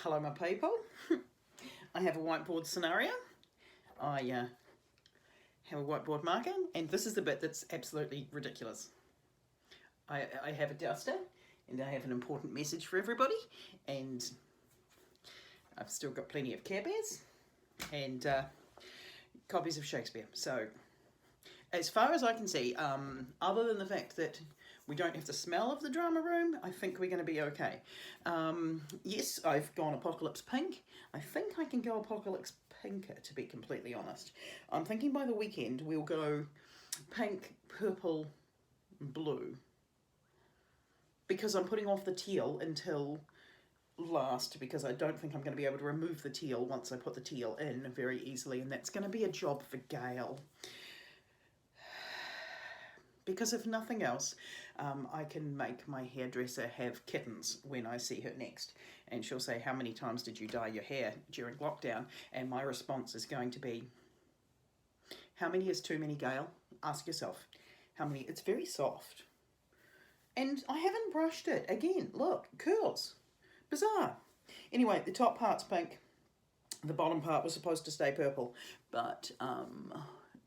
Hello my people. I have a whiteboard scenario. I have a whiteboard marker, and this is the bit that's absolutely ridiculous. I have a duster and I have an important message for everybody, and I've still got plenty of Care Bears and copies of Shakespeare. So as far as I can see, other than the fact that we don't have the smell of the drama room, I think we're going to be okay. Yes, I've gone Apocalypse Pink. I think I can go Apocalypse Pinker, to be completely honest. I'm thinking by the weekend we'll go pink, purple, blue. Because I'm putting off the teal until last, because I don't think I'm going to be able to remove the teal once I put the teal in very easily, and that's going to be a job for Gail. Because if nothing else, I can make my hairdresser have kittens when I see her next. And she'll say, how many times did you dye your hair during lockdown? And my response is going to be, how many is too many, Gail? Ask yourself. How many? It's very soft. And I haven't brushed it. Again, look, curls. Bizarre. Anyway, the top part's pink. The bottom part was supposed to stay purple. But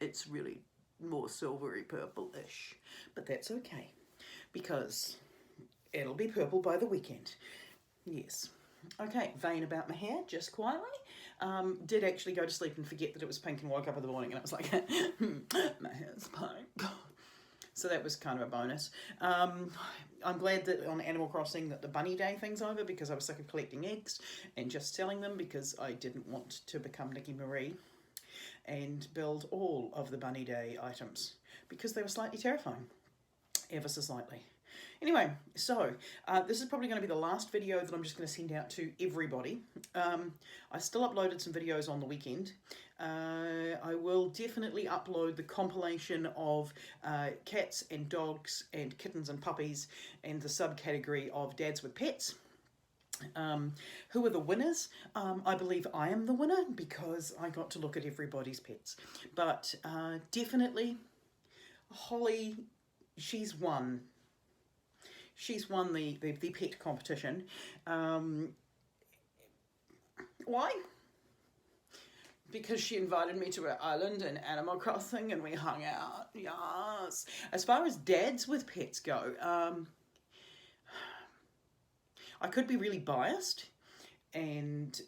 it's really more silvery purple-ish, but that's okay because it'll be purple by the weekend. Yes. Okay, vain about my hair, just quietly. Did actually go to sleep and forget that it was pink and woke up in the morning and I was like, my hair's pink. So that was kind of a bonus. I'm glad that on Animal Crossing that the Bunny Day thing's over, because I was sick of collecting eggs and just selling them because I didn't want to become Nikki Marie and build all of the Bunny Day items because they were slightly terrifying, ever so slightly. Anyway, so this is probably going to be the last video that I'm just going to send out to everybody. I still uploaded some videos on the weekend. I will definitely upload the compilation of cats and dogs and kittens and puppies and the subcategory of dads with pets. Who are the winners? I believe I am the winner because I got to look at everybody's pets. But definitely, Holly, she's won. She's won the pet competition. Why? Because she invited me to her island in Animal Crossing and we hung out. Yes. As far as dads with pets go, I could be really biased and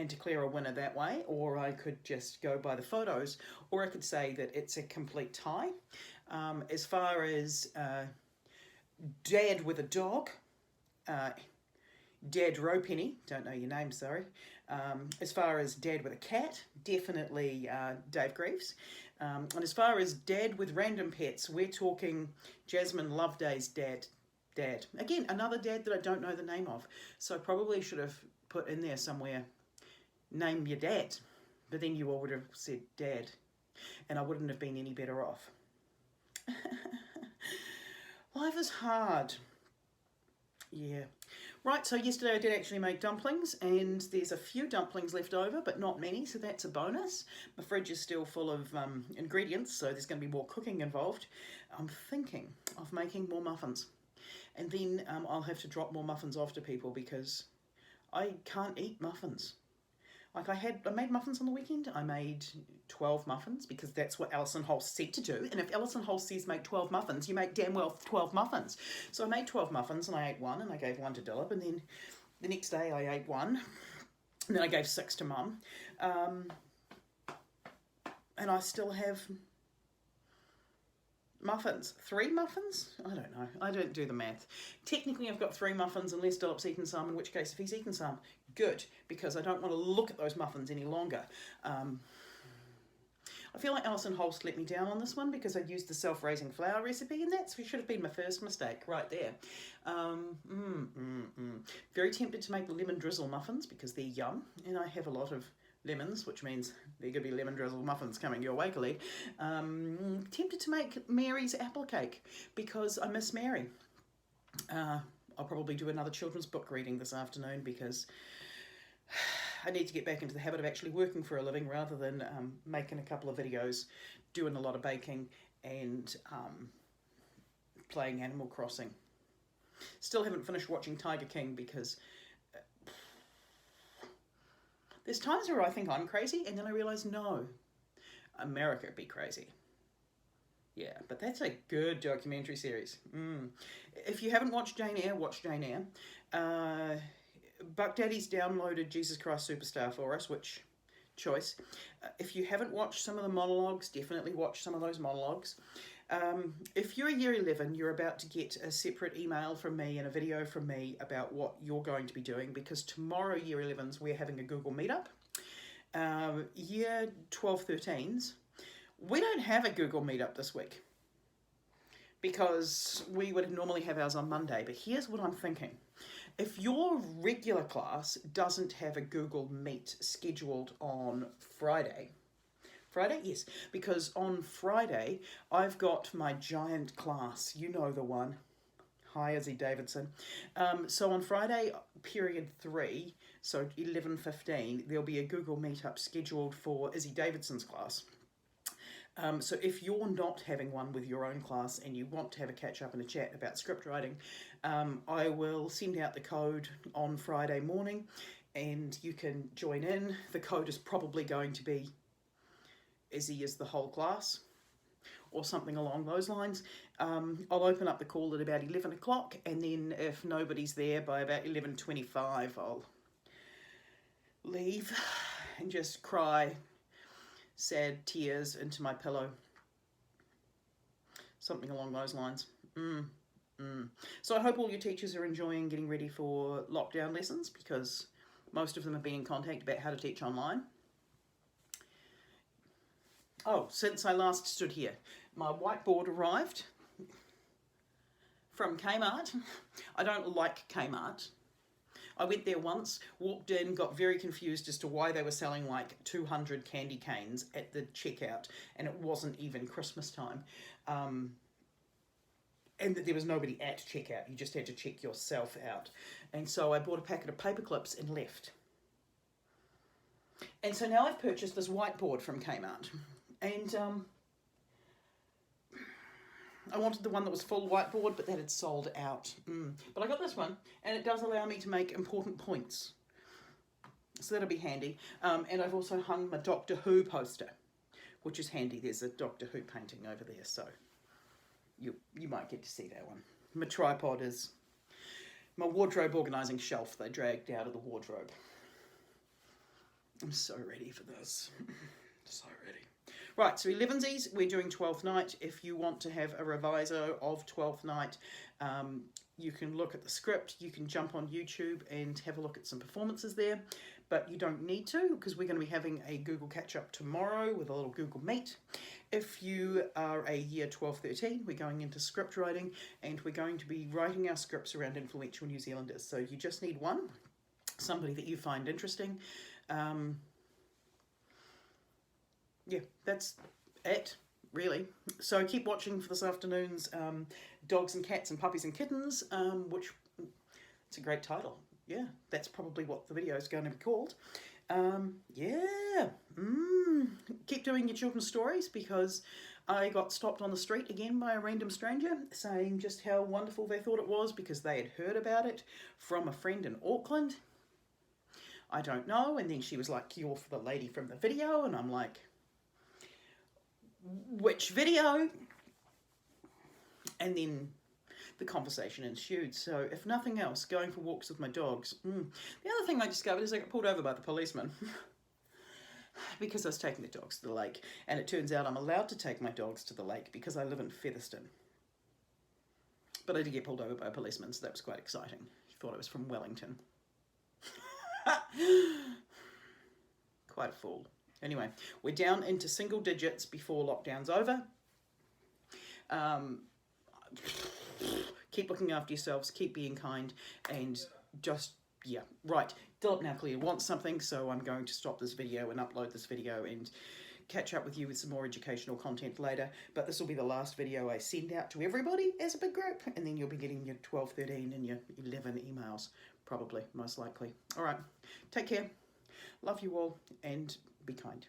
declare a winner that way, or I could just go by the photos, or I could say that it's a complete tie. As far as dad with a dog, Dad Ropenny, don't know your name, sorry. As far as dad with a cat, definitely Dave Greaves. And as far as dad with random pets, we're talking Jasmine Loveday's dad. Again, another dad that I don't know the name of. So I probably should have put in there somewhere, name your dad. But then you all would have said dad. And I wouldn't have been any better off. Life is hard. Yeah. Right, so yesterday I did actually make dumplings, and there's a few dumplings left over, but not many, so that's a bonus. My fridge is still full of ingredients, so there's going to be more cooking involved. I'm thinking of making more muffins. And then I'll have to drop more muffins off to people because I can't eat muffins. Like I made muffins on the weekend. I made 12 muffins because that's what Alison Holst said to do. And if Alison Holst says make 12 muffins, you make damn well 12 muffins. So I made 12 muffins and I ate one and I gave one to Dillip. And then the next day I ate one. And then I gave 6 to Mum. And I still have muffins. 3 muffins? I don't know. I don't do the math. Technically, I've got 3 muffins unless Dillip's eaten some, in which case, if he's eaten some, good, because I don't want to look at those muffins any longer. I feel like Alison Holst let me down on this one because I used the self-raising flour recipe, and that should have been my first mistake right there. Very tempted to make the lemon drizzle muffins because they're yum, and I have a lot of lemons, which means there could be lemon drizzle muffins coming your way, Khalid. Tempted to make Mary's apple cake because I miss Mary. I'll probably do another children's book reading this afternoon because I need to get back into the habit of actually working for a living rather than making a couple of videos, doing a lot of baking and playing Animal Crossing. Still haven't finished watching Tiger King because There's times where I think I'm crazy, and then I realise, no, America would be crazy. Yeah, but that's a good documentary series. If you haven't watched Jane Eyre, watch Jane Eyre. Buck Daddy's downloaded Jesus Christ Superstar for us, which choice. If you haven't watched some of the monologues, definitely watch some of those monologues. If you're a year 11, you're about to get a separate email from me and a video from me about what you're going to be doing, because tomorrow, year 11s, we're having a Google Meetup. Year 12, 13s, we don't have a Google Meetup this week because we would normally have ours on Monday. But here's what I'm thinking. If your regular class doesn't have a Google Meet scheduled on Friday, yes, because on Friday I've got my giant class, you know the one. Hi, Izzy Davidson. So on Friday, period 3, so 11:15, there'll be a Google Meetup scheduled for Izzy Davidson's class. So if you're not having one with your own class and you want to have a catch up and a chat about script writing, I will send out the code on Friday morning and you can join in. The code is probably going to be Izzy is the whole class or something along those lines. I'll open up the call at about 11 o'clock, and then if nobody's there by about 11:25, I'll leave and just cry sad tears into my pillow. Something along those lines. So I hope all your teachers are enjoying getting ready for lockdown lessons, because most of them have been in contact about how to teach online. Oh, since I last stood here, my whiteboard arrived from Kmart. I don't like Kmart. I went there once, walked in, got very confused as to why they were selling like 200 candy canes at the checkout, and it wasn't even Christmas time. And that there was nobody at checkout. You just had to check yourself out. And so I bought a packet of paper clips and left. And so now I've purchased this whiteboard from Kmart. And I wanted the one that was full whiteboard, but that had sold out. But I got this one, and it does allow me to make important points. So that'll be handy. And I've also hung my Doctor Who poster, which is handy. There's a Doctor Who painting over there, so you might get to see that one. My tripod is my wardrobe organising shelf they dragged out of the wardrobe. I'm so ready for this. So ready. Right, so 11sies, we're doing 12th night. If you want to have a reviso of 12th night, you can look at the script, you can jump on YouTube and have a look at some performances there, but you don't need to, because we're going to be having a Google catch-up tomorrow with a little Google Meet. If you are a year 12-13, we're going into script writing, and we're going to be writing our scripts around influential New Zealanders. So you just need one, somebody that you find interesting. Yeah, that's it, really. So keep watching for this afternoon's Dogs and Cats and Puppies and Kittens, which it's a great title. Yeah, that's probably what the video is going to be called. Keep doing your children's stories, because I got stopped on the street again by a random stranger saying just how wonderful they thought it was because they had heard about it from a friend in Auckland. I don't know. And then she was like, "You're for the lady from the video," and I'm like, "Which video?" And then the conversation ensued. So if nothing else, going for walks with my dogs. The other thing I discovered is I got pulled over by the policeman because I was taking the dogs to the lake. And it turns out I'm allowed to take my dogs to the lake because I live in Featherston. But I did get pulled over by a policeman, so that was quite exciting. He thought I was from Wellington. Quite a fool. Anyway, we're down into single digits before lockdown's over. Keep looking after yourselves, keep being kind, and just, yeah, right. Dilip Now Clear wants something, so I'm going to stop this video and upload this video and catch up with you with some more educational content later. But this will be the last video I send out to everybody as a big group, and then you'll be getting your 12, 13 and your 11 emails, probably, most likely. All right, take care. Love you all, and be kind.